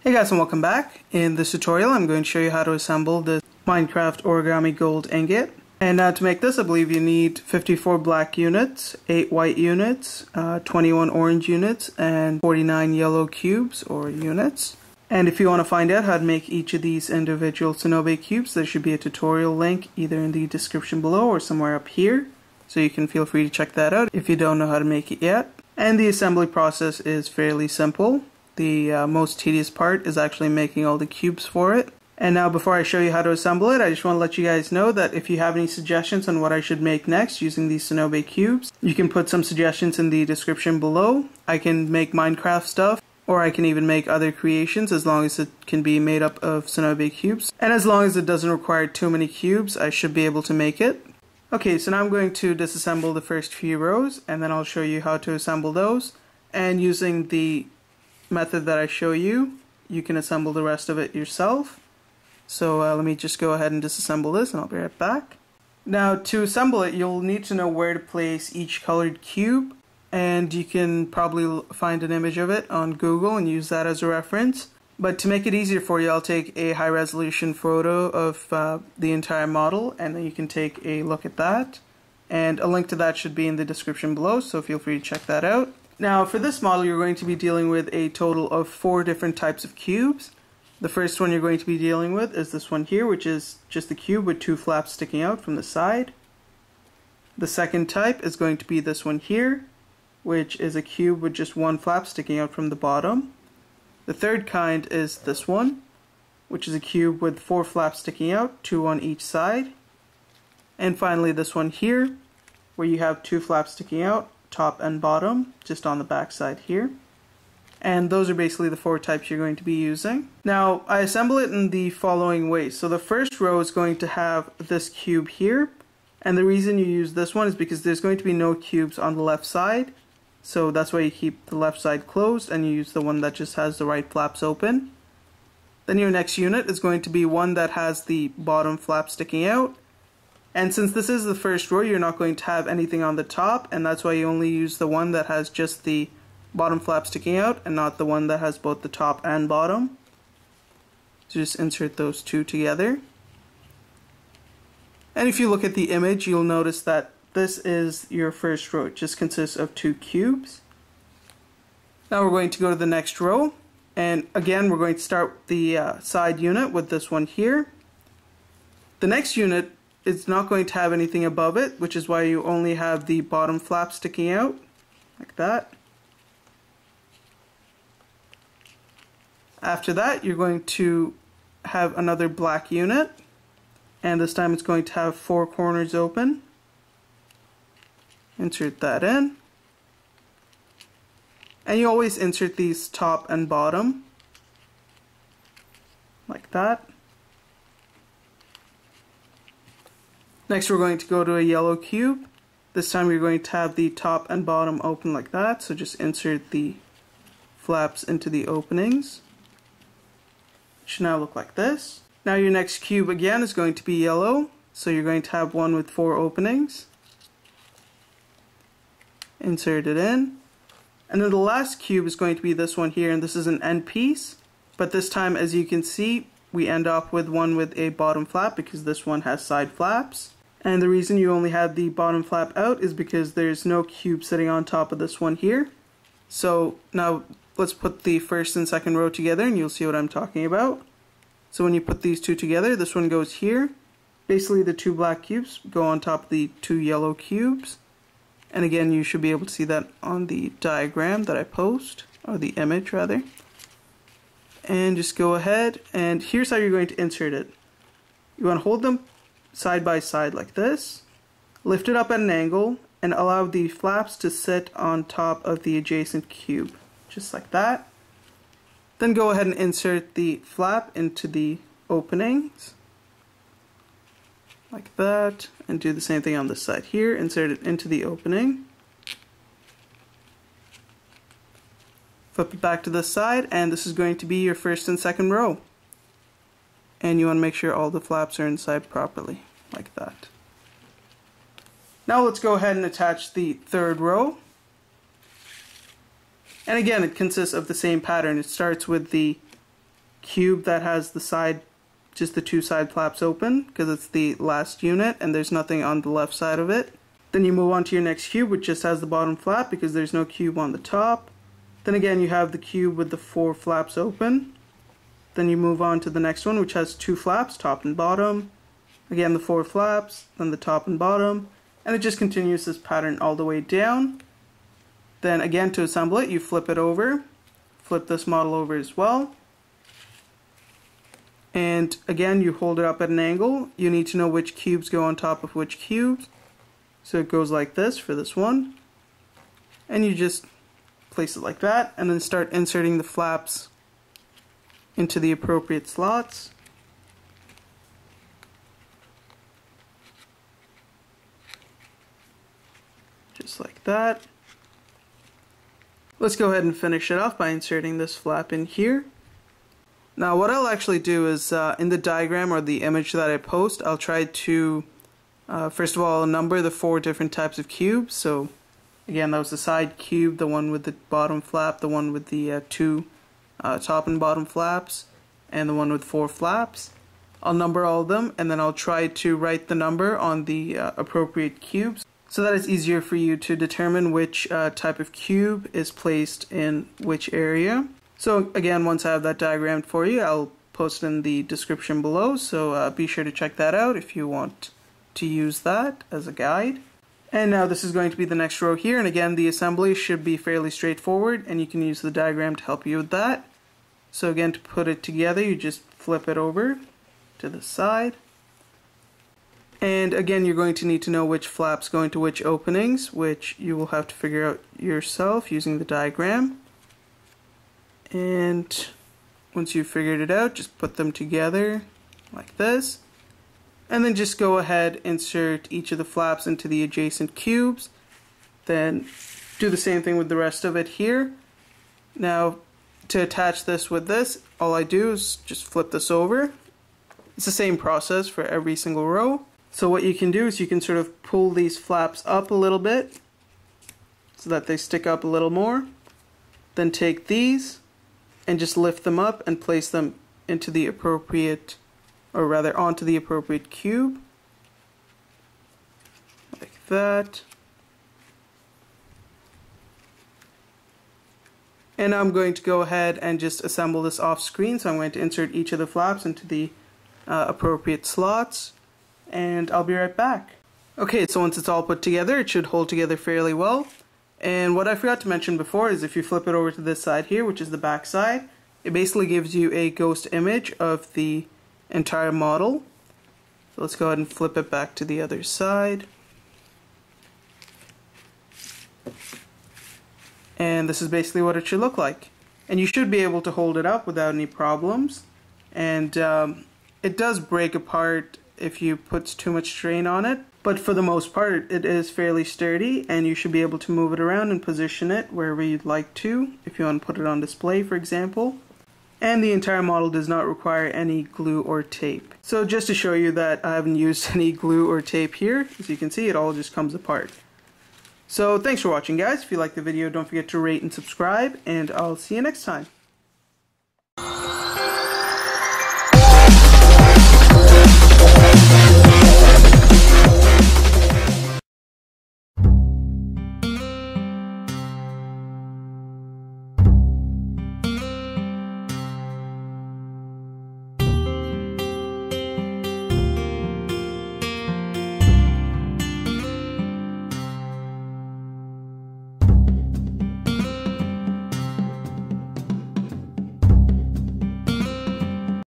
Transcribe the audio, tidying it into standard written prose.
Hey guys, and welcome back. In this tutorial I'm going to show you how to assemble the Minecraft Origami Gold Ingot. And to make this, I believe you need 54 black units, 8 white units, 21 orange units, and 49 yellow cubes or units. And if you want to find out how to make each of these individual Sonobe cubes, there should be a tutorial link either in the description below or somewhere up here. So you can feel free to check that out if you don't know how to make it yet. And the assembly process is fairly simple. The most tedious part is actually making all the cubes for it. And now before I show you how to assemble it, I just want to let you guys know that if you have any suggestions on what I should make next using these Sonobe cubes, you can put some suggestions in the description below. I can make Minecraft stuff, or I can even make other creations as long as it can be made up of Sonobe cubes. And as long as it doesn't require too many cubes, I should be able to make it. Okay, so now I'm going to disassemble the first few rows, and then I'll show you how to assemble those. And using the method that I show you, you can assemble the rest of it yourself. So let me just go ahead and disassemble this and I'll be right back. Now to assemble it, you'll need to know where to place each colored cube, and you can probably find an image of it on Google and use that as a reference. But to make it easier for you, I'll take a high resolution photo of the entire model, and then you can take a look at that. And a link to that should be in the description below, so feel free to check that out. Now for this model you're going to be dealing with a total of 4 different types of cubes. The first one you're going to be dealing with is this one here, which is just a cube with 2 flaps sticking out from the side. The second type is going to be this one here, which is a cube with just 1 flap sticking out from the bottom. The third kind is this one, which is a cube with 4 flaps sticking out, 2 on each side. And finally this one here, where you have 2 flaps sticking out, top and bottom, just on the back side here. And those are basically the 4 types you're going to be using. Now I assemble it in the following way. So the first row is going to have this cube here, and the reason you use this one is because there's going to be no cubes on the left side, so that's why you keep the left side closed and you use the one that just has the right flaps open. Then your next unit is going to be one that has the bottom flap sticking out. And since this is the first row, you're not going to have anything on the top, and that's why you only use the one that has just the bottom flap sticking out and not the one that has both the top and bottom. So just insert those 2 together. And if you look at the image, you'll notice that this is your first row. It just consists of 2 cubes. Now we're going to go to the next row, and again we're going to start the side unit with this one here. The next unit it's not going to have anything above it, which is why you only have the bottom flap sticking out, like that. After that, you're going to have another black unit, and this time it's going to have 4 corners open. Insert that in. And you always insert these top and bottom, like that. Next we're going to go to a yellow cube. This time you're going to have the top and bottom open like that, so just insert the flaps into the openings. It should now look like this. Now your next cube again is going to be yellow, so you're going to have one with 4 openings. Insert it in. And then the last cube is going to be this one here, and this is an end piece, but this time, as you can see, we end up with one with a bottom flap because this one has side flaps. And the reason you only have the bottom flap out is because there's no cube sitting on top of this one here. So now let's put the first and second row together and you'll see what I'm talking about. So when you put these 2 together, this one goes here. Basically the 2 black cubes go on top of the 2 yellow cubes. And again, you should be able to see that on the diagram that I post, or the image rather. And just go ahead, and here's how you're going to insert it. You want to hold them side by side like this, lift it up at an angle, and allow the flaps to sit on top of the adjacent cube, just like that. Then go ahead and insert the flap into the openings, like that, and do the same thing on this side here, insert it into the opening. Flip it back to this side, and this is going to be your first and second row. And you want to make sure all the flaps are inside properly, like that. Now let's go ahead and attach the third row. And again, it consists of the same pattern. It starts with the cube that has the side, just the two side flaps open, because it's the last unit and there's nothing on the left side of it. Then you move on to your next cube, which just has the bottom flap because there's no cube on the top. Then again, you have the cube with the 4 flaps open. Then you move on to the next one, which has 2 flaps, top and bottom. Again, the 4 flaps, then the top and bottom, and it just continues this pattern all the way down. Then again, to assemble it, you flip it over, flip this model over as well. And again, you hold it up at an angle. You need to know which cubes go on top of which cubes. So it goes like this for this one. And you just place it like that, and then start inserting the flaps into the appropriate slots. Just like that. Let's go ahead and finish it off by inserting this flap in here. Now what I'll actually do is in the diagram or the image that I post, I'll try to first of all number the 4 different types of cubes. So again, that was the side cube, the one with the bottom flap, the one with the 2 top and bottom flaps, and the one with 4 flaps. I'll number all of them, and then I'll try to write the number on the appropriate cubes so that it's easier for you to determine which type of cube is placed in which area. So again, once I have that diagrammed for you, I'll post it in the description below, so be sure to check that out if you want to use that as a guide. And now this is going to be the next row here, and again, the assembly should be fairly straightforward, and you can use the diagram to help you with that. So again, to put it together, you just flip it over to the side. And again, you're going to need to know which flaps go into which openings, which you will have to figure out yourself using the diagram. And once you've figured it out, just put them together like this. And then just go ahead, insert each of the flaps into the adjacent cubes. Then do the same thing with the rest of it here. Now, to attach this with this, all I do is just flip this over. It's the same process for every single row. So what you can do is you can sort of pull these flaps up a little bit so that they stick up a little more. Then take these and just lift them up and place them into the appropriate, or rather onto the appropriate cube. Like that. And I'm going to go ahead and just assemble this off screen. So I'm going to insert each of the flaps into the appropriate slots, and I'll be right back. Okay, so once it's all put together, it should hold together fairly well. And what I forgot to mention before is if you flip it over to this side here, which is the back side, it basically gives you a ghost image of the entire model. So let's go ahead and flip it back to the other side. And this is basically what it should look like. And you should be able to hold it up without any problems. And it does break apart if you put too much strain on it. But for the most part, it is fairly sturdy, and you should be able to move it around and position it wherever you'd like to, if you want to put it on display, for example. And the entire model does not require any glue or tape. So just to show you that I haven't used any glue or tape here, as you can see, it all just comes apart. So thanks for watching, guys. If you liked the video, don't forget to rate and subscribe, and I'll see you next time.